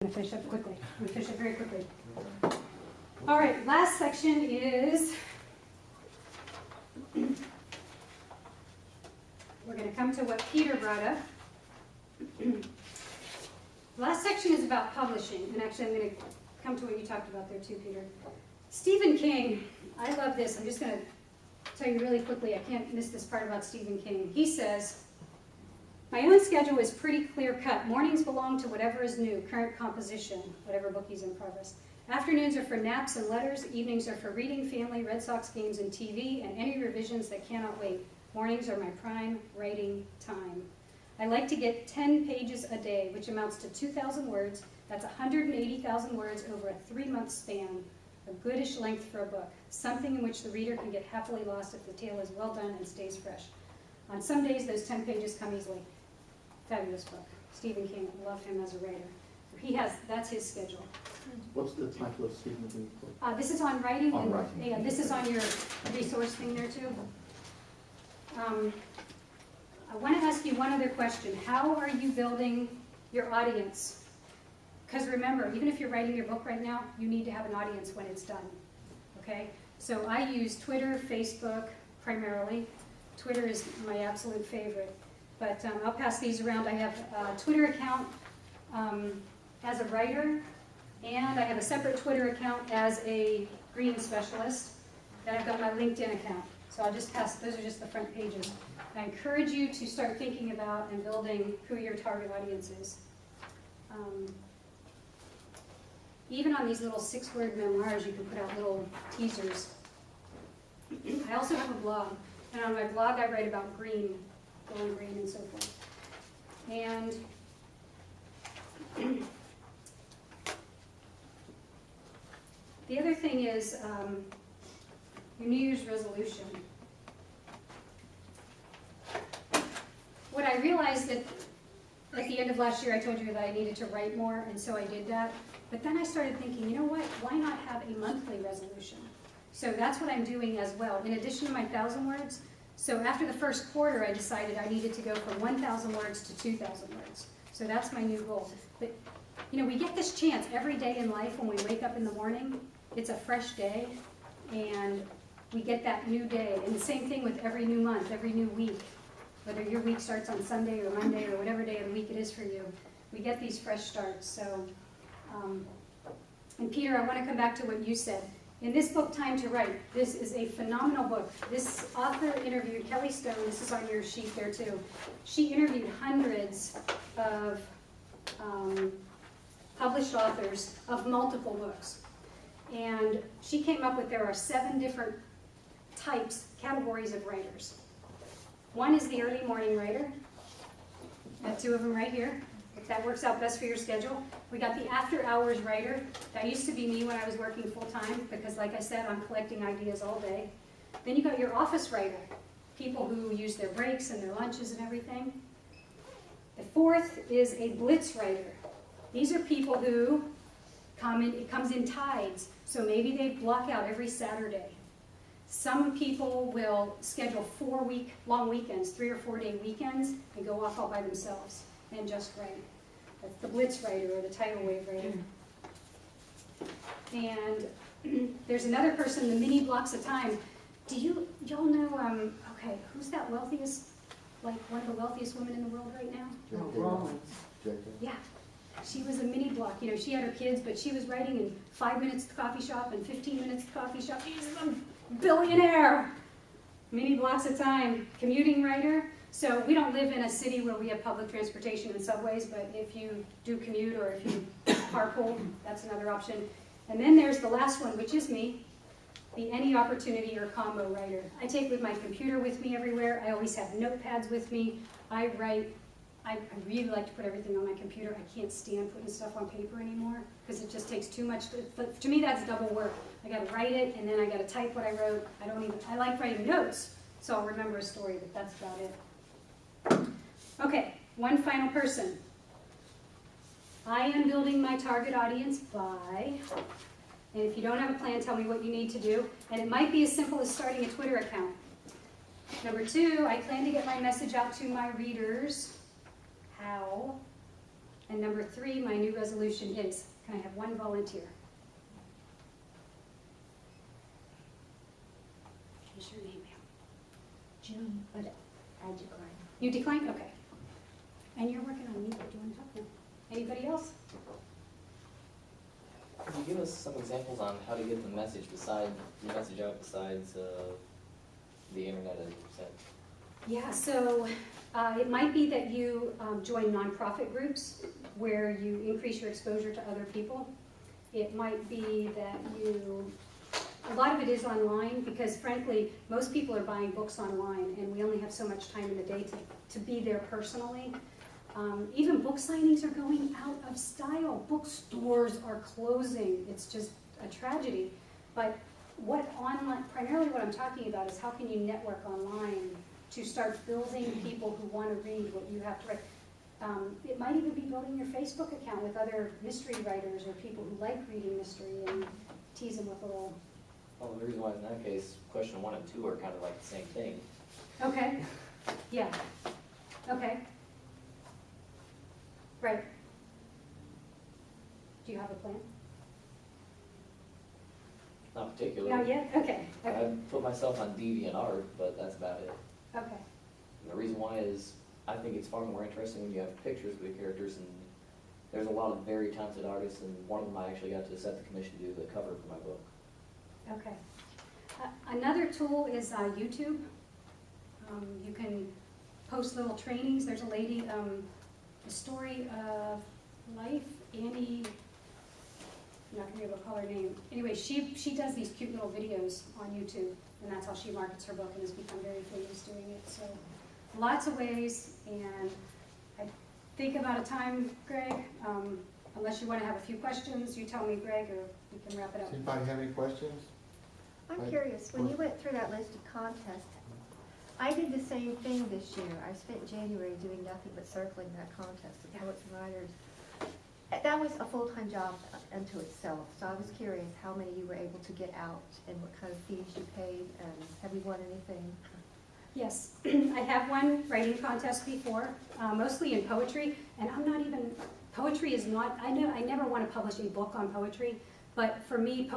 I'm going to finish up quickly. I'm going to finish up very quickly. All right, last section is, we're going to come to what Peter brought up. Last section is about publishing, and actually I'm going to come to what you talked about there too, Peter. Stephen King, I love this. I'm just going to tell you really quickly. I can't miss this part about Stephen King. He says, my own schedule is pretty clear-cut. Mornings belong to whatever is new, current composition, whatever book he's in progress. Afternoons are for naps and letters. Evenings are for reading, family, Red Sox games, and TV, and any revisions that cannot wait. Mornings are my prime writing time. I like to get 10 pages a day, which amounts to 2,000 words. That's 180,000 words over a 3-month span, a goodish length for a book, something in which the reader can get happily lost if the tale is well done and stays fresh. On some days, those 10 pages come easily. Fabulous book. Stephen King, love him as a writer. That's his schedule. What's the title of Stephen King's book? This is on writing. On and, writing. Yeah, this is on your resource thing there too. I want to ask you one other question. How are you building your audience? Because remember, even if you're writing your book right now, you need to have an audience when it's done. Okay? So I use Twitter, Facebook primarily. Twitter is my absolute favorite. But I'll pass these around. I have a Twitter account as a writer, and I have a separate Twitter account as a green specialist. Then I've got my LinkedIn account. So I'll just pass, those are just the front pages. I encourage you to start thinking about and building who your target audience is. Even on these little 6-word memoirs, you can put out little teasers. I also have a blog, and on my blog I write about green, going green and so forth. And the other thing is your New Year's resolution. What I realized that at the end of last year, I told you that I needed to write more, and so I did that. But then I started thinking, you know what, why not have a monthly resolution? So that's what I'm doing as well. In addition to my 1,000 words, so after the first quarter, I decided I needed to go from 1,000 words to 2,000 words. So that's my new goal. But you know, we get this chance every day in life when we wake up in the morning. It's a fresh day, and we get that new day. And the same thing with every new month, every new week. Whether your week starts on Sunday or Monday or whatever day of the week it is for you, we get these fresh starts. So, and Peter, I want to come back to what you said. In this book, Time to Write, this is a phenomenal book. This author interviewed Kelly Stone. This is on your sheet there too. She interviewed hundreds of published authors of multiple books. And she came up with there are 7 different categories of writers. One is the early morning writer. Got 2 of them right here, if that works out best for your schedule. We got the after hours writer. That used to be me when I was working full time, because like I said, I'm collecting ideas all day. Then you got your office writer, people who use their breaks and their lunches and everything. The 4th is a blitz writer. These are people who it comes in tides, so maybe they block out every Saturday. Some people will schedule 4-week-long weekends, 3 or 4-day weekends, and go off all by themselves and just write. That's the blitz writer or the tidal wave writer. And there's another person, the mini blocks of time. Do y'all know, okay, who's that wealthiest, like one of the wealthiest women in the world right now? Yeah. She was a mini block. You know, she had her kids, but she was writing in 5 minutes at the coffee shop and 15 minutes at the coffee shop. She's a billionaire. Many blocks of time. Commuting writer. So we don't live in a city where we have public transportation and subways, but if you do commute or if you carpool, that's another option. And then there's the last one, which is me, the any opportunity or combo writer. I take my computer with me everywhere. I always have notepads with me. I write. I really like to put everything on my computer. I can't stand putting stuff on paper anymore because it just takes too much. But to me, that's double work. I got to write it, and then I got to type what I wrote. I like writing notes, so I'll remember a story, but that's about it. Okay, one final person. I am building my target audience by, and if you don't have a plan, tell me what you need to do. And it might be as simple as starting a Twitter account. Number 2, I plan to get my message out to my readers. How? And number 3, my new resolution is, can I have one volunteer? What's your name, ma'am? June, but I decline. You declined? Okay. And you're working on me, do you want to talk now? Anybody else? Could you give us some examples on how to get the message out besides the internet, as you said? Yeah, so it might be that you join nonprofit groups where you increase your exposure to other people. It might be that a lot of it is online because frankly, most people are buying books online and we only have so much time in the day to be there personally. Even book signings are going out of style. Bookstores are closing. It's just a tragedy. But primarily what I'm talking about is how can you network online to start building people who want to read what you have to write. It might even be building your Facebook account with other mystery writers or people who like reading mystery and tease them with a little. Well, the reason why in that case, question 1 and 2 are kind of like the same thing. Okay. Yeah. Okay. Right. Do you have a plan? Not particularly. Not yet? Okay. Okay. I put myself on DeviantArt, but that's about it. Okay. And the reason why is I think it's far more interesting when you have pictures of the characters, and there's a lot of very talented artists, and one of them I actually got to set the commission to do the cover for my book. Okay. Another tool is YouTube. You can post little trainings. There's a lady, The Story of Life, Annie, I'm not going to be able to call her name. Anyway, she does these cute little videos on YouTube, and that's how she markets her book and has become very famous doing it. So lots of ways, and I think about a time, Greg, unless you want to have a few questions, you tell me, Greg, or we can wrap it up. Does anybody have any questions? I'm curious, when you went through that list of contests, I did the same thing this year. I spent January doing nothing but circling that contest of poets and writers. That was a full-time job unto itself, so I was curious how many you were able to get out and what kind of fees you paid, and have you won anything? Yes, I have won writing contests before, mostly in poetry, and I'm not even, poetry is not, I never want to publish a book on poetry, but for me,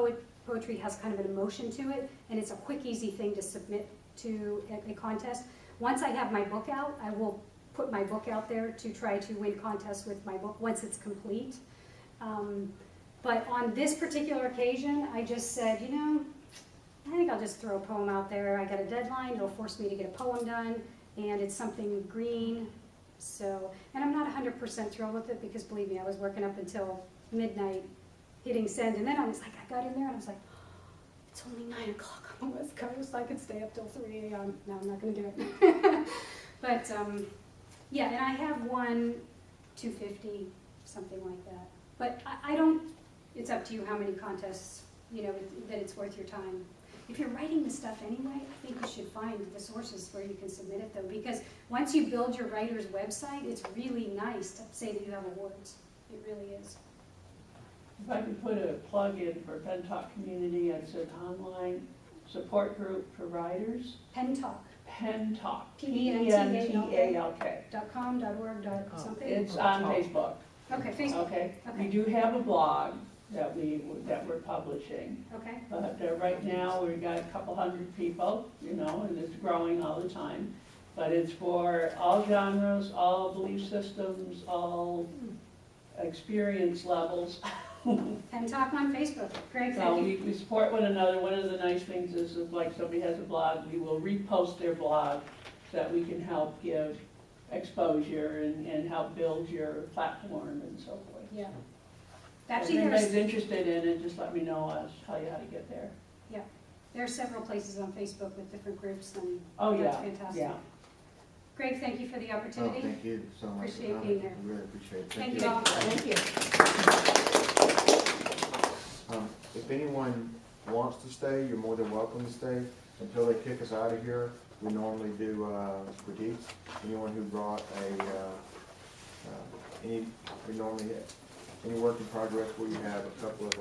poetry has kind of an emotion to it, and it's a quick, easy thing to submit to a contest. Once I have my book out, I will put my book out there to try to win contests with my book once it's complete. But on this particular occasion, I just said, I think I'll just throw a poem out there. I got a deadline, it'll force me to get a poem done, and it's something green. So, and I'm not 100% thrilled with it because believe me, I was working up until midnight hitting send, and then I was like, I got in there and I was like, it's only 9 o'clock on the West Coast, I could stay up till 3 a.m. No, I'm not gonna do it. But yeah, and I have won $250, something like that. But I don't, it's up to you how many contests, that it's worth your time. If you're writing this stuff anyway, I think you should find the sources where you can submit it though, because once you build your writer's website, it's really nice to say that you have awards. It really is. If I could put a plug in for Pen Talk Community, it's an online support group for writers. Pen Talk. Pen Talk. PENTALK. .com, .org, something? It's on Facebook. Okay, Facebook. Okay. We Okay. do have a blog that we're publishing. Okay. But right now, we've got a couple hundred people, and it's growing all the time. But it's for all genres, all belief systems, all experience levels. Pen Talk on Facebook. Greg, So thank you. we support one another. One of the nice things is if like somebody has a blog, we will repost their blog so that we can help give exposure and help build your platform and so forth. Yeah. If Actually, anybody's interested in it, just let me know. I'll tell you how to get there. there are several places on Facebook with different groups, and Oh, that's yeah, fantastic. yeah. Greg, thank you for the Oh, opportunity. thank you so much. Appreciate being there. Really appreciate it. Thank you all. Thank you. If anyone wants to stay, you're more than welcome to stay until they kick us out of here. We normally do critiques. Anyone who brought any work in progress where you have a couple of